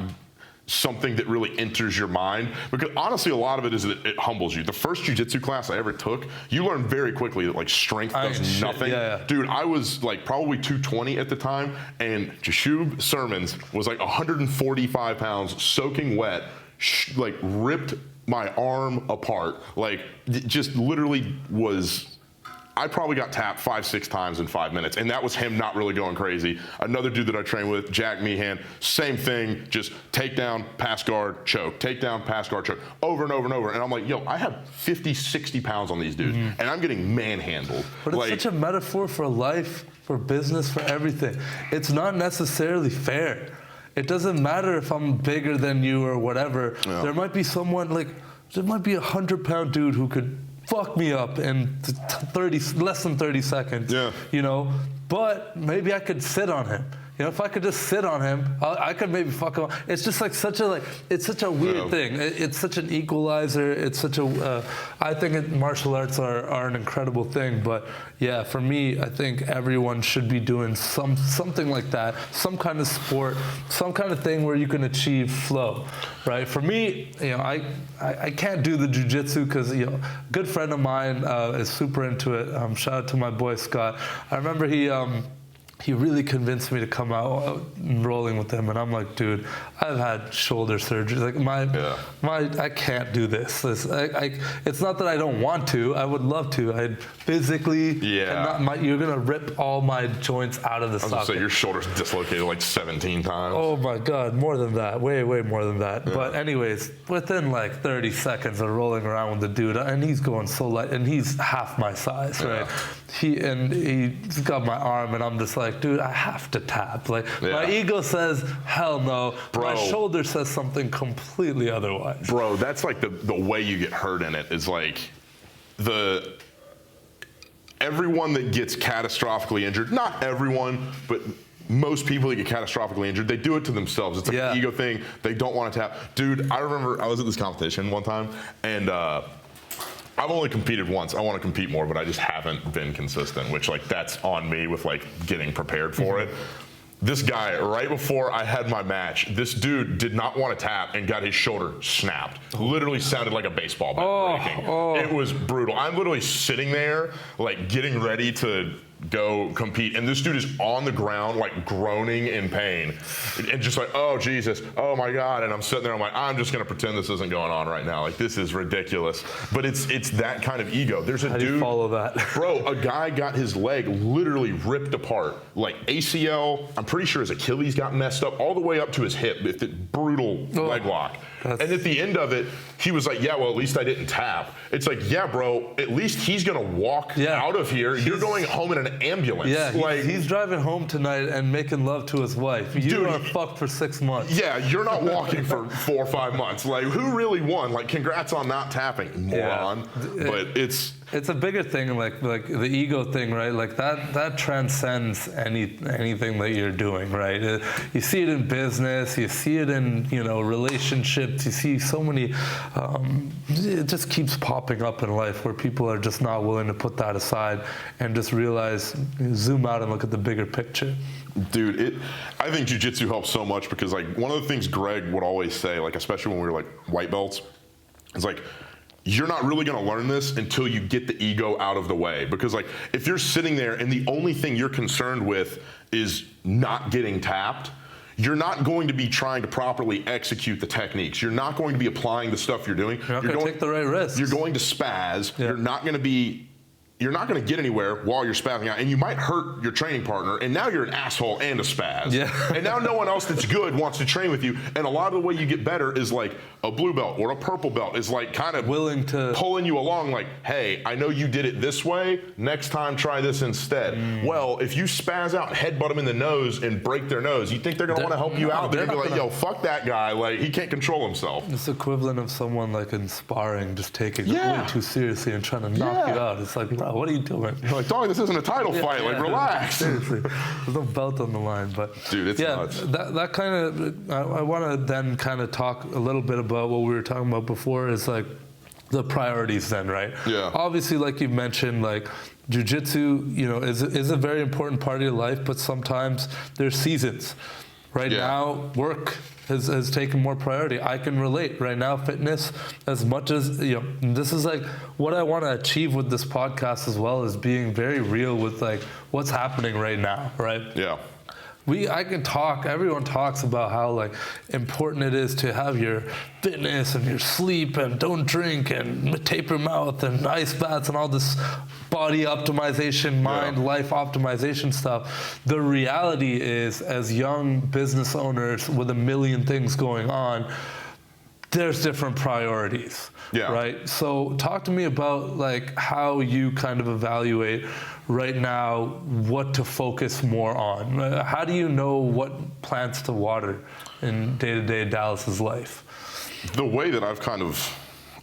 something that really enters your mind, because honestly a lot of it is that it humbles you. The first jiu-jitsu class I ever took, you learn very quickly that like strength does nothing. Dude, I was like probably 220 at the time, and Jashub Sermons was like 145 pounds, soaking wet, like ripped my arm apart, like just literally was. I probably got tapped 5-6 times in 5 minutes, and that was him not really going crazy. Another dude that I trained with, Jack Meehan, same thing, just takedown, pass guard, choke, takedown, pass guard, choke, over and over and over. And I'm like, yo, I have 50, 60 pounds on these dudes, and I'm getting manhandled. But it's such a metaphor for life, for business, for everything. It's not necessarily fair. It doesn't matter if I'm bigger than you or whatever. Yeah. There might be someone, like, there might be a 100-pound dude who could fuck me up in less than 30 seconds, you know, but maybe I could sit on him. You know, if I could just sit on him, I could maybe fuck him. It's just like it's such a weird thing. It's such an equalizer. It's such a. I think martial arts are an incredible thing, but yeah, for me, I think everyone should be doing something like that, some kind of sport, some kind of thing where you can achieve flow, right? For me, you know, I can't do the jiu-jitsu because, you know, a good friend of mine is super into it. Shout out to my boy Scott. I remember he really convinced me to come out rolling with him, and I'm like, dude, I've had shoulder surgery. Like I can't do this. It's not that I don't want to. I would love to. I'd physically, you're gonna rip all my joints out of the socket. I was gonna say your shoulder's dislocated like 17 times. Oh my God, more than that, way more than that. Yeah. But anyways, within like 30 seconds of rolling around with the dude, and he's going so light, and he's half my size, right? He's got my arm, and I'm just like, dude, I have to tap. Like my ego says, hell no. Bro, my shoulder says something completely otherwise. Bro, that's like the way you get hurt in it is like everyone that gets catastrophically injured, not everyone, but most people that get catastrophically injured, they do it to themselves. It's like an ego thing. They don't want to tap. Dude, I remember I was at this competition one time, and I've only competed once. I want to compete more, but I just haven't been consistent, which like that's on me with like getting prepared for it. This guy, right before I had my match, this dude did not want to tap and got his shoulder snapped. Literally sounded like a baseball bat breaking. It was brutal. I'm literally sitting there like getting ready to go compete, and this dude is on the ground like groaning in pain and just like, oh Jesus, oh my God. And I'm sitting there, I'm like, I'm just gonna pretend this isn't going on right now. Like, this is ridiculous. But it's that kind of ego. There's a How dude, do you follow that? Bro, a guy got his leg literally ripped apart, like ACL, I'm pretty sure his Achilles got messed up all the way up to his hip. It's a brutal leg lock. And at the end of it, he was like, yeah, well, at least I didn't tap. It's like, yeah, bro, at least he's gonna walk out of here. You're going home in an ambulance. Yeah, like, he's driving home tonight and making love to his wife. You are fucked for 6 months. Yeah, you're not walking for 4 or 5 months. Like, who really won? Like, congrats on not tapping, moron. But it's a bigger thing, like the ego thing, right? Like that transcends anything that you're doing, right? You see it in business, you see it in, you know, relationships. You see so many. It just keeps popping up in life where people are just not willing to put that aside and just realize, zoom out and look at the bigger picture. Dude, I think jiu-jitsu helps so much because like one of the things Greg would always say, like especially when we were like white belts, is like, you're not really going to learn this until you get the ego out of the way. Because like if you're sitting there and the only thing you're concerned with is not getting tapped, you're not going to be trying to properly execute the techniques. You're not going to be applying the stuff you're doing. You're not going to take the right risks. You're going to spaz. Yeah. You're not going to get anywhere while you're spazzing out, and you might hurt your training partner, and now you're an asshole and a spaz. Yeah. And now no one else that's good wants to train with you, and a lot of the way you get better is like a blue belt or a purple belt is like kind of willing to pulling you along like, hey, I know you did it this way, next time try this instead. Well, if you spaz out and headbutt them in the nose and break their nose, you think they're going to want to help you out? They're going to be like, yo, fuck that guy, like he can't control himself. It's equivalent of someone like in sparring just taking it way too seriously and trying to knock you out. It's like, bro, what are you doing? You're like, dog, this isn't a title fight. Like, relax. Seriously, there's no belt on the line. But dude, it's nuts. That kind of. I want to then kind of talk a little bit about what we were talking about before. Is like the priorities then, right? Yeah. Obviously, like you mentioned, like jiu-jitsu, you know, is a very important part of your life. But sometimes there's seasons. Right now, work has taken more priority. I can relate right now. Fitness, as much as, you know, this is like what I want to achieve with this podcast as well, is being very real with like what's happening right now, right? Yeah. I can talk, everyone talks about how like important it is to have your fitness and your sleep and don't drink and taper mouth and ice baths and all this body optimization, mind, life optimization stuff. The reality is, as young business owners with a million things going on, there's different priorities, right? So talk to me about like how you kind of evaluate right now what to focus more on. How do you know what plants to water in day-to-day Dallas's life? The way that I've kind of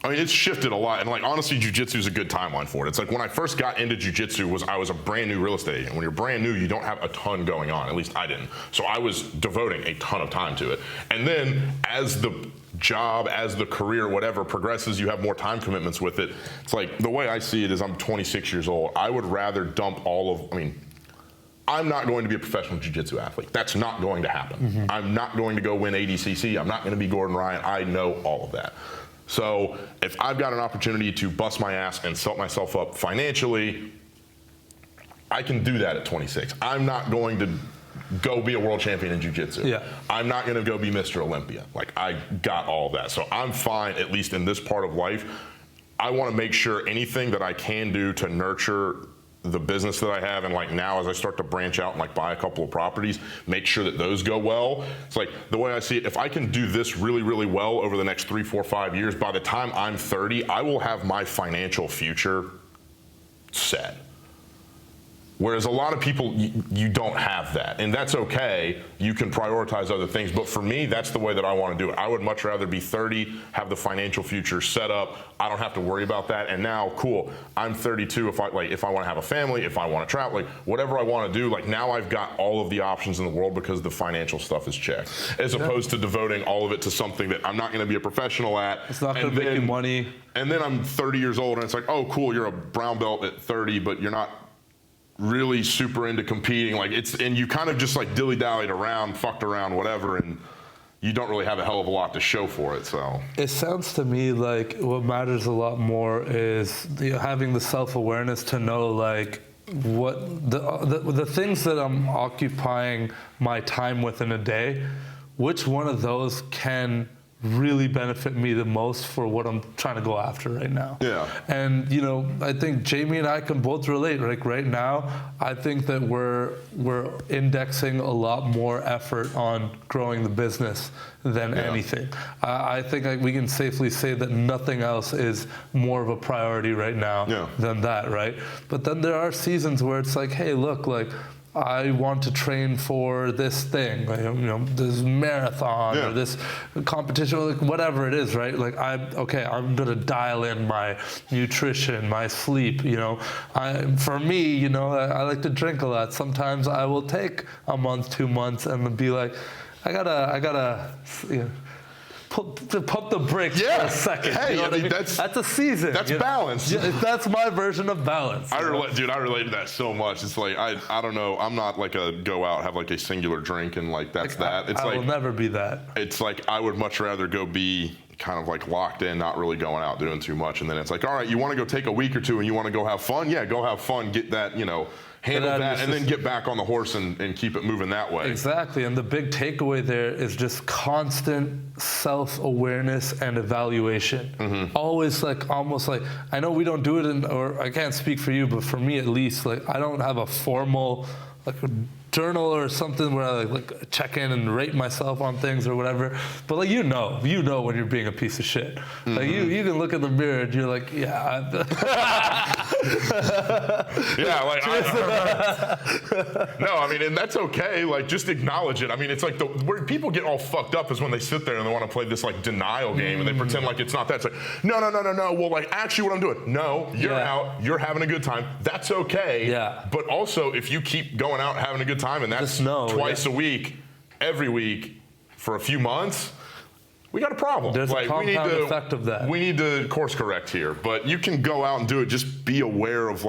I mean, it's shifted a lot, and like honestly, jiu-jitsu is a good timeline for it. It's like when I first got into jiu-jitsu, I was a brand new real estate agent. When you're brand new, you don't have a ton going on. At least I didn't. So I was devoting a ton of time to it. And then as the job, as the career, whatever progresses, you have more time commitments with it. It's like the way I see it is I'm 26 years old. I would rather dump I'm not going to be a professional jiu-jitsu athlete. That's not going to happen. I'm not going to go win ADCC. I'm not going to be Gordon Ryan. I know all of that. So if I've got an opportunity to bust my ass and set myself up financially, I can do that at 26. I'm not going to go be a world champion in jiu-jitsu. Yeah. I'm not going to go be Mr. Olympia. Like, I got all of that. So I'm fine, at least in this part of life. I want to make sure anything that I can do to nurture the business that I have, and like now as I start to branch out and like buy a couple of properties, make sure that those go well. It's like the way I see it, if I can do this really, really well over the next 3, 4, 5 years, by the time I'm 30, I will have my financial future set. Whereas a lot of people, you don't have that, and that's okay. You can prioritize other things, but for me, that's the way that I want to do it. I would much rather be 30, have the financial future set up. I don't have to worry about that. And now, cool, I'm 32. If I want to have a family, if I want to travel, like whatever I want to do, like now I've got all of the options in the world because the financial stuff is checked, as opposed to devoting all of it to something that I'm not going to be a professional at. It's not going to make you money. And then I'm 30 years old, and it's like, oh, cool, you're a brown belt at 30, but you're not really super into competing, and you kind of just like dilly-dallied around, fucked around, whatever, and you don't really have a hell of a lot to show for it. So it sounds to me like what matters a lot more is having the self-awareness to know like what the things that I'm occupying my time with in a day, which one of those can really benefit me the most for what I'm trying to go after right now. Yeah. And I think Jamie and I can both relate. Like right now, I think that we're indexing a lot more effort on growing the business than anything. I think we can safely say that nothing else is more of a priority right now than that, right? But then there are seasons where it's like, hey, look, like I want to train for this thing, like, this marathon or this competition, or like whatever it is, right? Like I'm gonna dial in my nutrition, my sleep. For me, I like to drink a lot. Sometimes I will take a month, 2 months, and be like, I gotta. Pump the brakes for a second. Hey, I mean, that's a season. That's balance. Yeah, that's my version of balance. I relate to that so much. It's like I don't know. I'm not like a go out, have like a singular drink and like that's that. It's I will never be that. It's like I would much rather go be kind of like locked in, not really going out doing too much, and then it's like, all right, you want to go take a week or two and you want to go have fun? Yeah, go have fun. Get that, handle that, and then get back on the horse and keep it moving that way. Exactly, and the big takeaway there is just constant self-awareness and evaluation. Always almost like, I know we don't do it or I can't speak for you, but for me at least, like I don't have a formal a journal or something where I like check in and rate myself on things or whatever. But like when you're being a piece of shit. Like you can look in the mirror and you're like, yeah. No, I mean, and that's okay. Like just acknowledge it. I mean, it's like where people get all fucked up is when they sit there and they want to play this like denial game and they pretend like it's not that. It's like, no. Well, like actually what I'm doing. No, you're out. You're having a good time. That's okay. Yeah. But also if you keep going out having a good time and that's twice a week, every week for a few months, we got a problem. There's a compound effect of that. We need to course correct here. But you can go out and do it. Just be aware of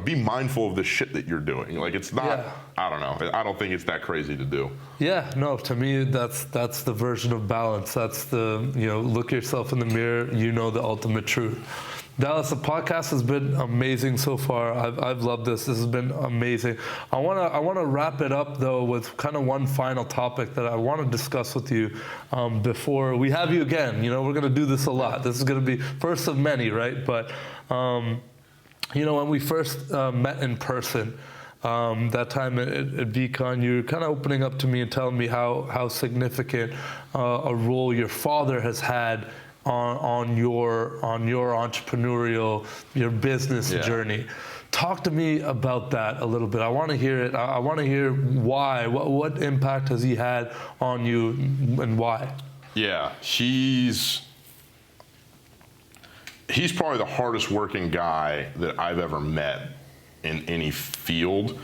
be mindful of the shit that you're doing. Like it's not, I don't know. I don't think it's that crazy to do. Yeah, no, to me, that's the version of balance. That's the, look yourself in the mirror, the ultimate truth. Dallas, the podcast has been amazing so far. I've loved this. This has been amazing. I want to wrap it up though with kind of one final topic that I want to discuss with you before we have you again. We're going to do this a lot. This is going to be first of many, right? But when we first met in person, that time at VCon, you were kind of opening up to me and telling me how significant a role your father has had on your entrepreneurial, your business journey. Talk to me about that a little bit. I want to hear it. I want to hear why. What impact has he had on you and why? Yeah, he's he's probably the hardest working guy that I've ever met in any field.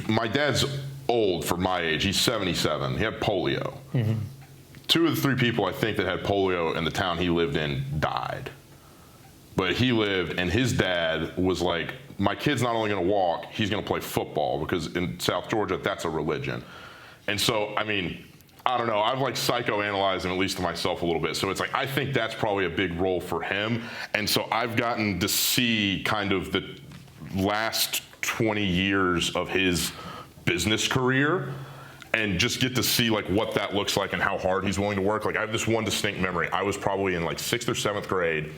My dad's old for my age. He's 77. He had polio. Mm-hmm. 2 of the 3 people I think that had polio in the town he lived in died. But he lived, and his dad was like, my kid's not only going to walk, he's going to play football, because in South Georgia, that's a religion. And so, I mean, I don't know. I've like psychoanalyzed him, at least to myself, a little bit. So it's like, I think that's probably a big role for him. And so I've gotten to see kind of the last 20 years of his business career and just get to see like what that looks like and how hard he's willing to work. Like, I have this one distinct memory. I was probably in like 6th or 7th grade,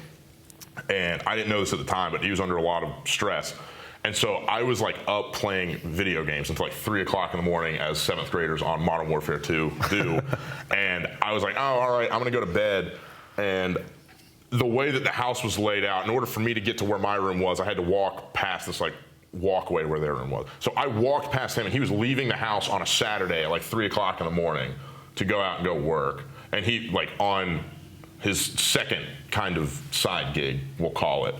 and I didn't know this at the time, but he was under a lot of stress. And so I was like up playing video games until like 3 o'clock in the morning, as 7th graders on Modern Warfare 2 do. And I was like, oh, all right, I'm gonna go to bed. And the way that the house was laid out, in order for me to get to where my room was, I had to walk past this like walkway where their room was. So I walked past him, and he was leaving the house on a Saturday at like 3 o'clock in the morning to go out and go work. And he, like, on his second kind of side gig, we'll call it,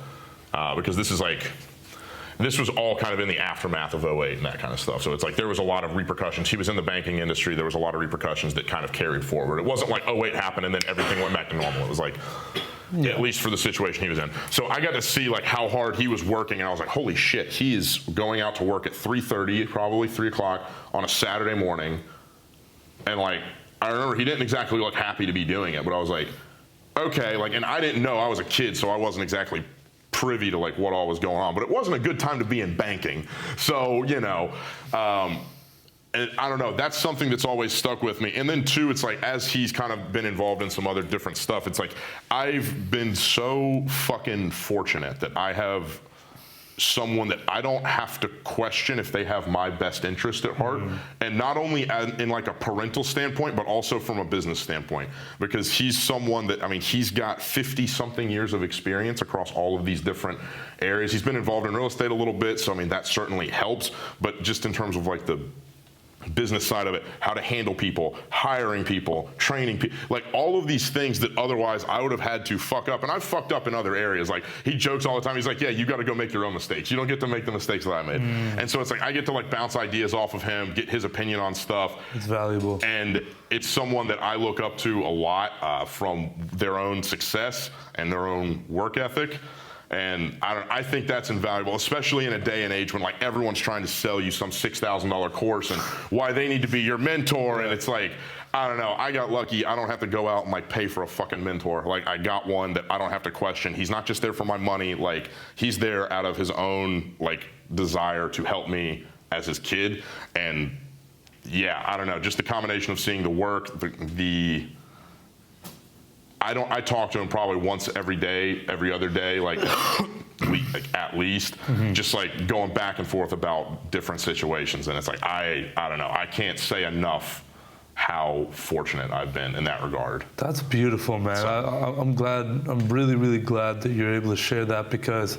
because this was all kind of in the aftermath of '08 and that kind of stuff. So it's like there was a lot of repercussions. He was in the banking industry. There was a lot of repercussions that kind of carried forward. It wasn't like '08 happened and then everything went back to normal. It was like, at least for the situation he was in. So I got to see like how hard he was working, and I was like, holy shit, he is going out to work at 3:30, probably 3 o'clock on a Saturday morning. And like, I remember he didn't exactly look happy to be doing it, but I was like, okay, like, and I didn't know, I was a kid, so I wasn't exactly privy to like what all was going on, but it wasn't a good time to be in banking. So, you know, and I don't know, that's something that's always stuck with me. And then too, it's like, as he's kind of been involved in some other different stuff, it's like, I've been so fucking fortunate that I have someone that I don't have to question if they have my best interest at heart. Mm-hmm. And not only in like a parental standpoint, but also from a business standpoint, because he's someone that, I mean, he's got 50 something years of experience across all of these different areas. He's been involved in real estate a little bit. So, I mean, that certainly helps, but just in terms of like the business side of it, how to handle people, hiring people, training people, like all of these things that otherwise I would have had to fuck up. And I've fucked up in other areas. Like, he jokes all the time. He's like, yeah, you got to go make your own mistakes. You don't get to make the mistakes that I made. And so it's like, I get to like bounce ideas off of him, get his opinion on stuff. It's valuable. And it's someone that I look up to a lot from their own success and their own work ethic. And I think that's invaluable, especially in a day and age when like everyone's trying to sell you some $6,000 course and why they need to be your mentor. And it's like, I don't know, I got lucky. I don't have to go out and like pay for a fucking mentor. Like, I got one that I don't have to question. He's not just there for my money. Like, he's there out of his own like desire to help me as his kid. And yeah, I don't know, just the combination of seeing the work, I talk to him probably once every day, every other day, like at least, just like going back and forth about different situations. And it's like, I don't know, I can't say enough how fortunate I've been in that regard. That's beautiful, man. So, I'm glad, I'm really, really glad that you're able to share that, because,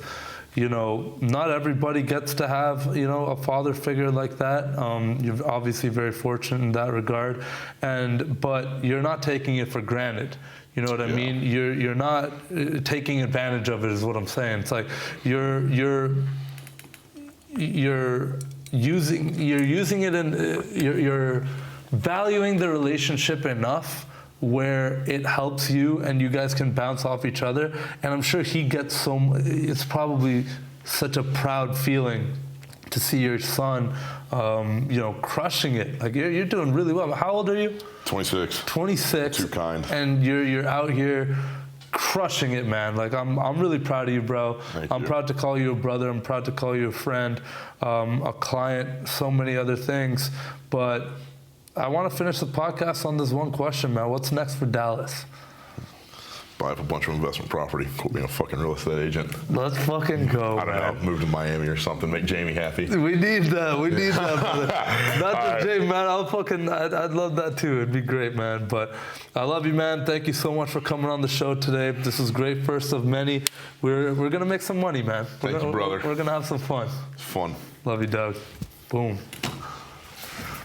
you know, not everybody gets to have, you know, a father figure like that. You're obviously very fortunate in that regard, but you're not taking it for granted. You know what I mean? You're not taking advantage of it, is what I'm saying. It's like you're using it, and you're valuing the relationship enough where it helps you and you guys can bounce off each other. And I'm sure he gets it's probably such a proud feeling to see your son, you know, crushing it. Like, you're doing really well. How old are you? 26. 26. Too kind. And you're out here crushing it, man. Like, I'm really proud of you, bro. I'm proud to call you a brother. I'm proud to call you a friend, a client, so many other things. But I want to finish the podcast on this one question, man. What's next for Dallas? Buy up a bunch of investment property, quit being a fucking real estate agent. Let's fucking go, I don't know, move to Miami or something, make Jamie happy. We need that, brother. Not just Jamie, man. I'd love that too. It'd be great, man. But I love you, man. Thank you so much for coming on the show today. This is great, first of many. We're gonna make some money, man. Thank you, brother. We're gonna have some fun. It's fun. Love you, Doug. Boom.